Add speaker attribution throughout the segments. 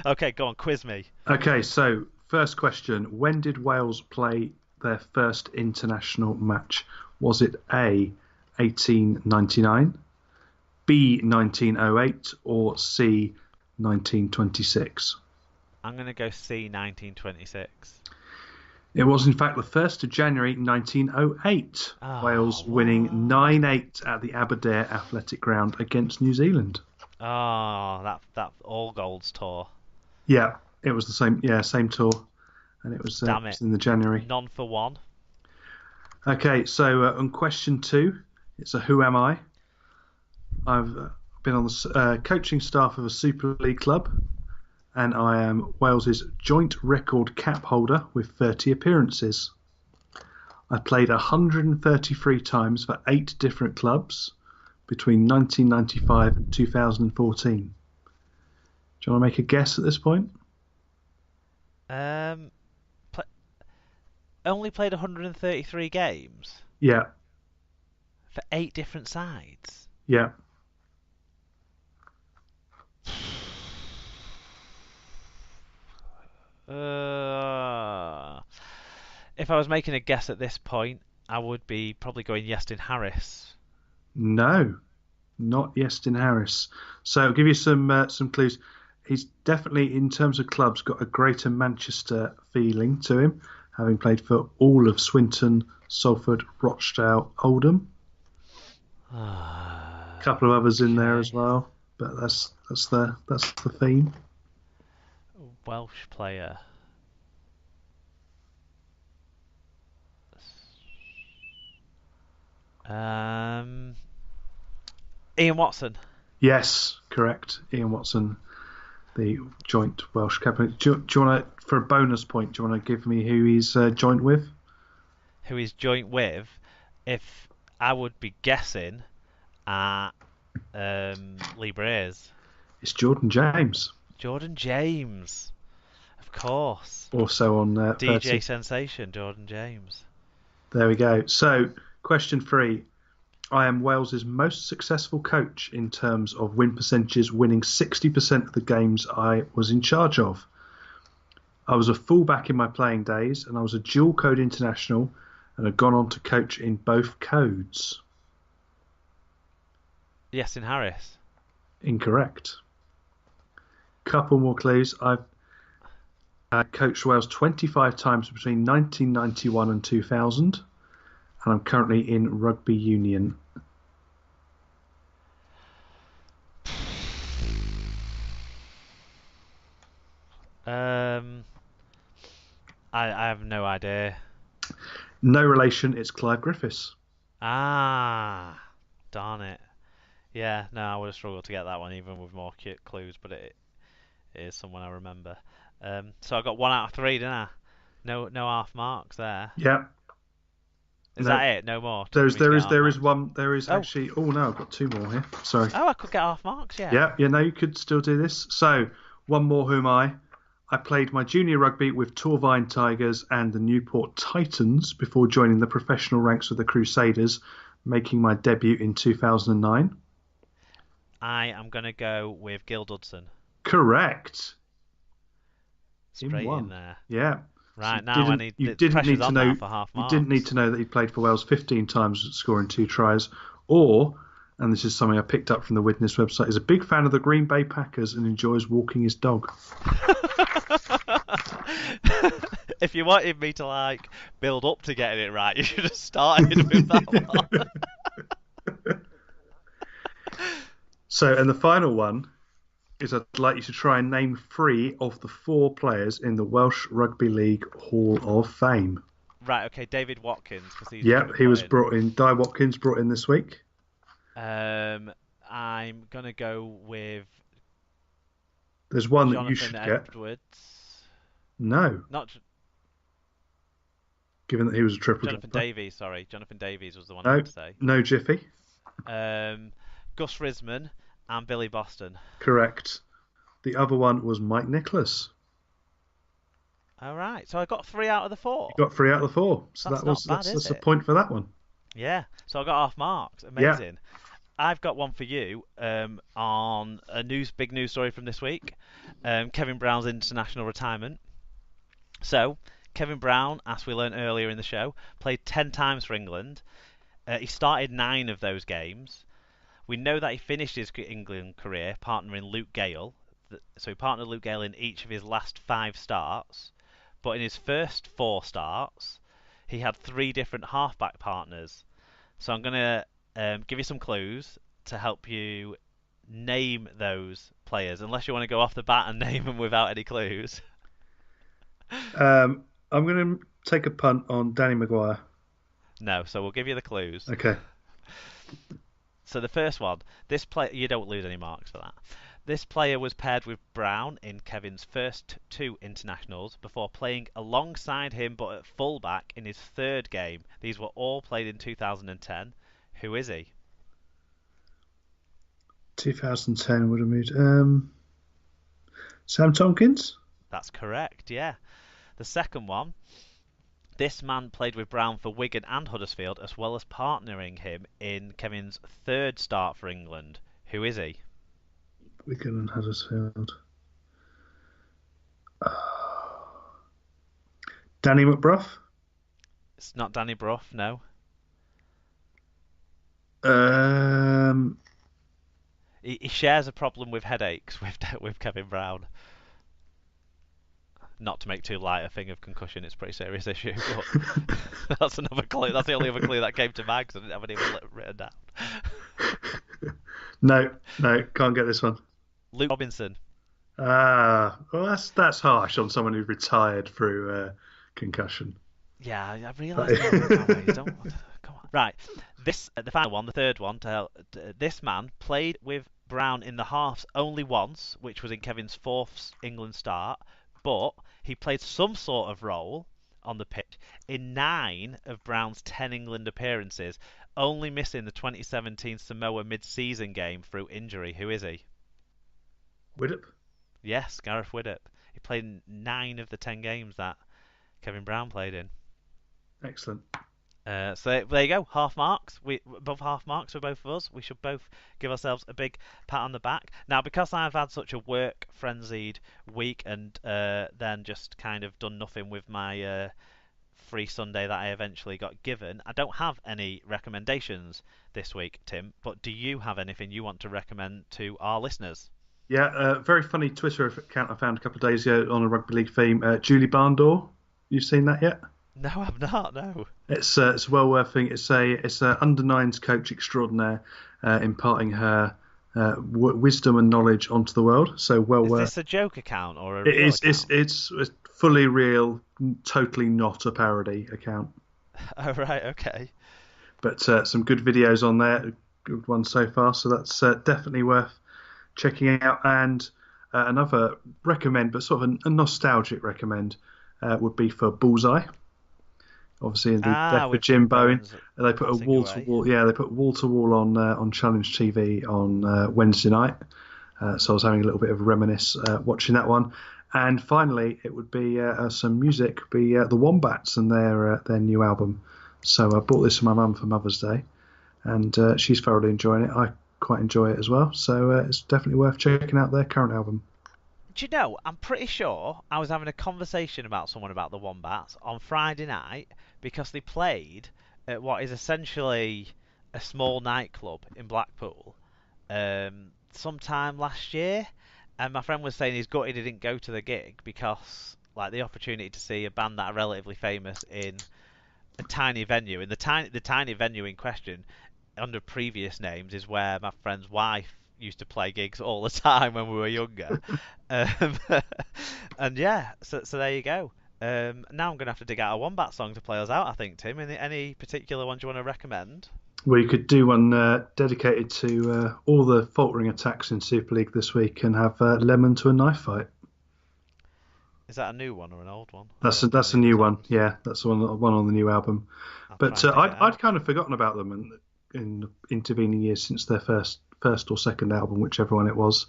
Speaker 1: Okay, go on, quiz me.
Speaker 2: Okay, so first question. When did Wales play their first international match? Was it A, 1899, B, 1908, or C, 1926?
Speaker 1: I'm going to go C, 1926.
Speaker 2: It was, in fact, the 1st of January 1908.
Speaker 1: Oh,
Speaker 2: Wales winning
Speaker 1: what?
Speaker 2: 9-8 at the Aberdare Athletic Ground against New Zealand.
Speaker 1: Oh, that all golds tour.
Speaker 2: Yeah, it was the same. Yeah, same tour, and it
Speaker 1: Damn it.
Speaker 2: was in the January.
Speaker 1: None for one.
Speaker 2: Okay, so on question two, it's a who am I? I've been on the coaching staff of a Super League club, and I am Wales's joint record cap holder with 30 appearances. I played 133 times for 8 different clubs between 1995 and 2014. Do you want to make a guess at this point?
Speaker 1: Um, pl Only played 133 games
Speaker 2: Yeah,
Speaker 1: for 8 different sides.
Speaker 2: yeah.
Speaker 1: Uh, if I was making a guess at this point, I would be probably going Yestin Harris.
Speaker 2: No, not Yestin Harris. So I'll give you some clues. He's definitely, in terms of clubs, got a Greater Manchester feeling to him, having played for all of Swinton, Salford, Rochdale, Oldham. A couple of others in there as
Speaker 1: Okay.
Speaker 2: well, but that's the theme.
Speaker 1: Welsh player. Um, Ian Watson.
Speaker 2: Yes, correct. Ian Watson, the joint Welsh captain. Do you want to, for a bonus point, do you want to give me who he's joint with?
Speaker 1: Who he's joint with. If I would be guessing at Lee Braze.
Speaker 2: It's Jordan James,
Speaker 1: Jordan James. Of course.
Speaker 2: also on
Speaker 1: DJ
Speaker 2: 30.
Speaker 1: sensation, Jordan James.
Speaker 2: There we go. So, question three. I am Wales's most successful coach in terms of win percentages, winning 60% of the games I was in charge of. I was a fullback in my playing days, and I was a dual code international, and had gone on to coach in both codes.
Speaker 1: Yestin Harris.
Speaker 2: Incorrect. Couple more clues. I've coached Wales 25 times between 1991 and 2000, and I'm currently in rugby union.
Speaker 1: Um, I have no idea.
Speaker 2: No relation, it's Clive Griffiths.
Speaker 1: Ah, darn it. Yeah, no, I would have struggled to get that one even with more clues, but it is someone I remember. So I got 1 out of 3, didn't I? No half marks there.
Speaker 2: Yeah.
Speaker 1: Is
Speaker 2: No,
Speaker 1: that it? No more for
Speaker 2: there's
Speaker 1: me to
Speaker 2: there
Speaker 1: get
Speaker 2: is
Speaker 1: half
Speaker 2: there is
Speaker 1: marks.
Speaker 2: one there is
Speaker 1: Oh,
Speaker 2: actually. Oh no, I've got 2 more here. Sorry.
Speaker 1: oh, I could get half marks. Yeah.
Speaker 2: Yeah, no, you could still do this. So one more. Who am I? I played my junior rugby with Torvine Tigers and the Newport Titans before joining the professional ranks of the Crusaders, making my debut in 2009.
Speaker 1: I am gonna go with Gil Dudson.
Speaker 2: Correct. In
Speaker 1: Straight in
Speaker 2: one.
Speaker 1: there.
Speaker 2: Yeah. So
Speaker 1: Right now, I need
Speaker 2: you
Speaker 1: the
Speaker 2: didn't
Speaker 1: pressure's
Speaker 2: need to
Speaker 1: on now
Speaker 2: know
Speaker 1: for half
Speaker 2: you didn't need
Speaker 1: marks.
Speaker 2: to know that he played for Wales 15 times, scoring 2 tries, or, and this is something I picked up from the Witness website, is a big fan of the Green Bay Packers and enjoys walking his dog.
Speaker 1: If you wanted me to build up to getting it right, you should have started with that one.
Speaker 2: So, and the final one is I'd like you to try and name 3 of the 4 players in the Welsh Rugby League Hall of Fame.
Speaker 1: Right, okay, David Watkins, because he's just
Speaker 2: Yep,
Speaker 1: been
Speaker 2: he
Speaker 1: put
Speaker 2: was
Speaker 1: in.
Speaker 2: brought in. Di Watkins brought in this week.
Speaker 1: I'm gonna go with
Speaker 2: There's one that you
Speaker 1: Jonathan
Speaker 2: should get.
Speaker 1: Edwards.
Speaker 2: No,
Speaker 1: Not
Speaker 2: given that he was a triple
Speaker 1: Jonathan
Speaker 2: jumper.
Speaker 1: Davies, sorry. Jonathan Davies was the one I
Speaker 2: No,
Speaker 1: meant to say.
Speaker 2: no Jiffy.
Speaker 1: Gus Risman and Billy Boston.
Speaker 2: Correct. The other one was Mike Nicholas.
Speaker 1: All right, so I got 3 out of the 4.
Speaker 2: You got 3 out of the 4, so
Speaker 1: That's not bad,
Speaker 2: that's
Speaker 1: is
Speaker 2: a
Speaker 1: it?
Speaker 2: point for that one.
Speaker 1: Yeah, so I got half marks.
Speaker 2: Yeah,
Speaker 1: Amazing. I've got one for you on a big news story from this week. Kevin Brown's international retirement. So, Kevin Brown, as we learned earlier in the show, played 10 times for England. He started 9 of those games. We know that he finished his England career partnering Luke Gale. So he partnered Luke Gale in each of his last 5 starts. But in his first 4 starts, he had 3 different halfback partners. So I'm going to give you some clues to help you name those players, unless you want to go off the bat and name them without any clues.
Speaker 2: I'm going to take a punt on Danny Maguire.
Speaker 1: No, so we'll give you the clues.
Speaker 2: Okay.
Speaker 1: So the first one, this player, you don't lose any marks for that. This player was paired with Brown in Kevin's first 2 internationals before playing alongside him but at fullback in his 3rd game. These were all played in 2010. Who is he?
Speaker 2: 2010 would have moved. Sam Tompkins?
Speaker 1: That's correct, yeah. The second one, this man played with Brown for Wigan and Huddersfield, as well as partnering him in Kevin's 3rd start for England. Who is he?
Speaker 2: Wigan and Huddersfield. Danny McBrough?
Speaker 1: It's not Danny Brough, no. He shares a problem with headaches with Kevin Brown. Not to make too light a thing of concussion, it's a pretty serious issue. But that's another clue. That's the only other clue that came to mind because I didn't have any written down.
Speaker 2: No, can't get this one.
Speaker 1: Luke Robinson.
Speaker 2: Well, that's harsh on someone who retired through concussion.
Speaker 1: Yeah, I realise that. Don't. Come on. Right, the final one, the third one. This man played with Brown in the halves only once, which was in Kevin's 4th England start, but he played some sort of role on the pitch in 9 of Brown's 10 England appearances, only missing the 2017 Samoa mid-season game through injury. Who is he?
Speaker 2: Widdop?
Speaker 1: Yes, Gareth Widdop. He played in 9 of the 10 games that Kevin Brown played in.
Speaker 2: Excellent.
Speaker 1: So there you go, half marks. Above half marks for both of us. We should both give ourselves a big pat on the back. Now, because I've had such a work-frenzied week and then just kind of done nothing with my free Sunday that I eventually got given, I don't have any recommendations this week, Tim. But do you have anything you want to recommend to our listeners?
Speaker 2: Yeah, very funny Twitter account I found a couple of days ago on a rugby league theme. Julie Barndor. You've seen that yet?
Speaker 1: No, I've not. No.
Speaker 2: It's well worth it. It's a under-9s coach extraordinaire, imparting her wisdom and knowledge onto the world. So well worth.
Speaker 1: Is this a joke account or a
Speaker 2: real
Speaker 1: real account?
Speaker 2: It's fully real, totally not a parody account.
Speaker 1: Oh right, okay.
Speaker 2: But some good videos on there, good ones so far. So that's definitely worth checking out. And another recommend, but sort of a nostalgic recommend, would be for Bullseye. Obviously, in the death of Jim Bowen, they put a wall-to-wall. Yeah, they put wall-to-wall on Challenge TV on Wednesday night. So I was having a little bit of a reminisce watching that one. And finally, it would be some music. Be the Wombats and their new album. So I bought this for my mum for Mother's Day, and she's thoroughly enjoying it. I quite enjoy it as well. So it's definitely worth checking out their current album.
Speaker 1: Do you know, I'm pretty sure I was having a conversation about someone about the Wombats on Friday night because they played at what is essentially a small nightclub in Blackpool sometime last year, and my friend was saying he's gutted he didn't go to the gig because like the opportunity to see a band that are relatively famous in a tiny venue, and the tiny venue in question under previous names is where my friend's wife used to play gigs all the time when we were younger. And yeah, so there you go. Now I'm going to have to dig out a Wombat song to play us out, I think, Tim. Any particular ones you want to recommend?
Speaker 2: Well, you could do one dedicated to all the faltering attacks in Super League this week and have Lemon to a Knife Fight.
Speaker 1: Is that a new one or an old one?
Speaker 2: That's a new one. Yeah, that's the one on the new album. But I'd kind of forgotten about them in the intervening years since their first or second album, whichever one it was.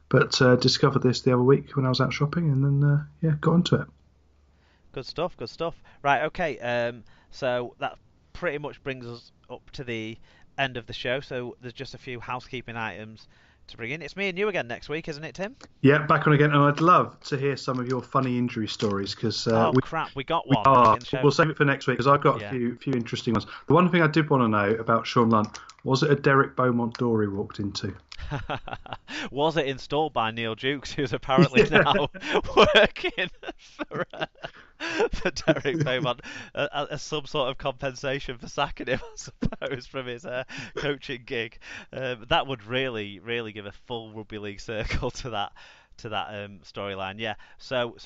Speaker 2: But discovered this the other week when I was out shopping, and then got into it.
Speaker 1: Good stuff. Right, okay. So that pretty much brings us up to the end of the show, so there's just a few housekeeping items to bring in. It's me and you again next week, isn't it, Tim?
Speaker 2: Yeah, back on again, and I'd love to hear some of your funny injury stories because
Speaker 1: we got one.
Speaker 2: We'll save it for next week because I've got a few interesting ones. The one thing I did want to know about Sean Lunt, was it a Derek Beaumont door he walked into?
Speaker 1: Was it installed by Neil Dukes, who's apparently now working for Derek Beaumont as some sort of compensation for sacking him, I suppose, from his coaching gig? That would really give a full rugby league circle to that storyline. Yeah. So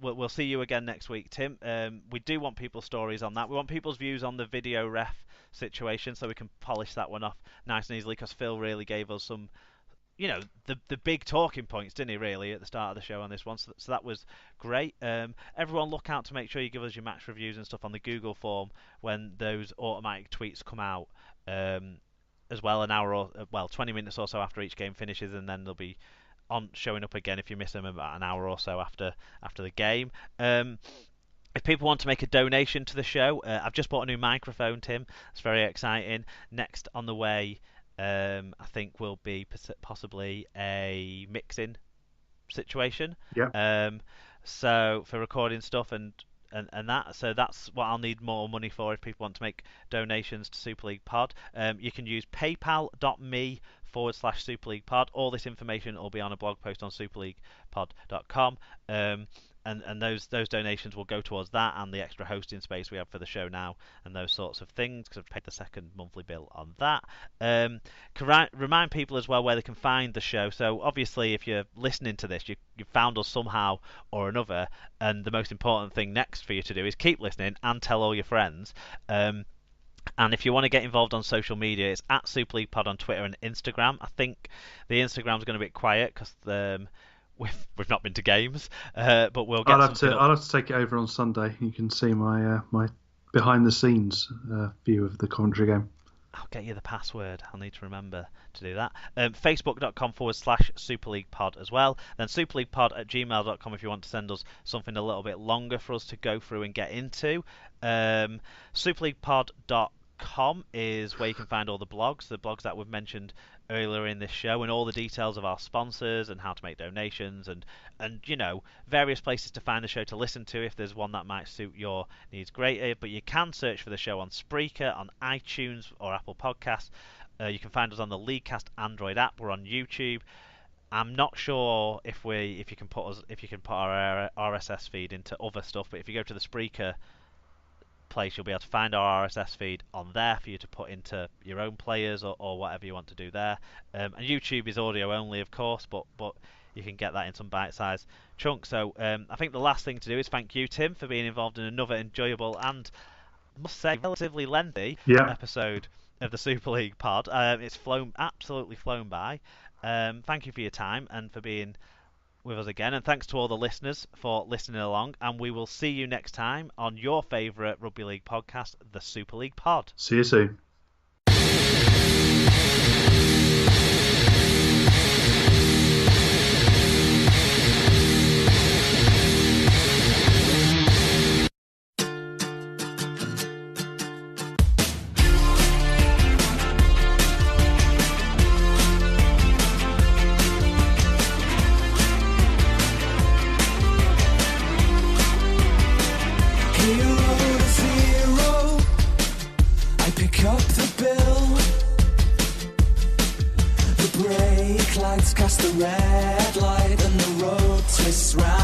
Speaker 1: we'll see you again next week, Tim. We do want people's stories on that. We want people's views on the video ref situation, so we can polish that one off nice and easily, because Phil really gave us some, the big talking points, didn't he, really, at the start of the show on this one. So that was great. Everyone look out to make sure you give us your match reviews and stuff on the Google form when those automatic tweets come out, as well, 20 minutes or so after each game finishes, and then they'll be showing up again if you miss them about an hour or so after the game. If people want to make a donation to the show, I've just bought a new microphone, Tim. It's very exciting. Next on the way, I think will be possibly a mixing situation.
Speaker 2: Yeah.
Speaker 1: So for recording stuff and that, so that's what I'll need more money for if people want to make donations to Super League Pod. You can use paypal.me/Super League Pod. All this information will be on a blog post on superleaguepod.com. And those donations will go towards that and the extra hosting space we have for the show now and those sorts of things, because I've paid the second monthly bill on that. Remind people as well where they can find the show. So obviously if you're listening to this, you've found us somehow or another, and the most important thing next for you to do is keep listening and tell all your friends. And if you want to get involved on social media, it's at Super League Pod on Twitter and Instagram. I think the Instagram's going to be quiet because we've not been to games, but we'll get
Speaker 2: I'll have to take it over on Sunday. You can see my my behind the scenes view of the Coventry game.
Speaker 1: I'll get you the password. I'll need to remember to do that. Facebook.com/Super League Pod as well. Then superleaguepod@gmail.com if you want to send us something a little bit longer for us to go through and get into. Superleaguepod.com is where you can find all the blogs that we've mentioned earlier in this show, and all the details of our sponsors and how to make donations and various places to find the show to listen to if there's one that might suit your needs greater. But you can search for the show on Spreaker, on iTunes or Apple Podcasts. You can find us on the Leaguecast Android app. We're on YouTube. I'm not sure if you can put our RSS feed into other stuff, but if you go to the Spreaker place, you'll be able to find our RSS feed on there for you to put into your own players or whatever you want to do there. And YouTube is audio only, of course, but you can get that in some bite-sized chunks. So I think the last thing to do is thank you, Tim, for being involved in another enjoyable and, I must say, relatively lengthy episode of the Super League Pod. It's absolutely flown by. Thank you for your time and for being with us again, and thanks to all the listeners for listening along, and we will see you next time on your favourite rugby league podcast, the Super League Pod.
Speaker 2: See you soon.
Speaker 3: Cast the red light and the road twists round.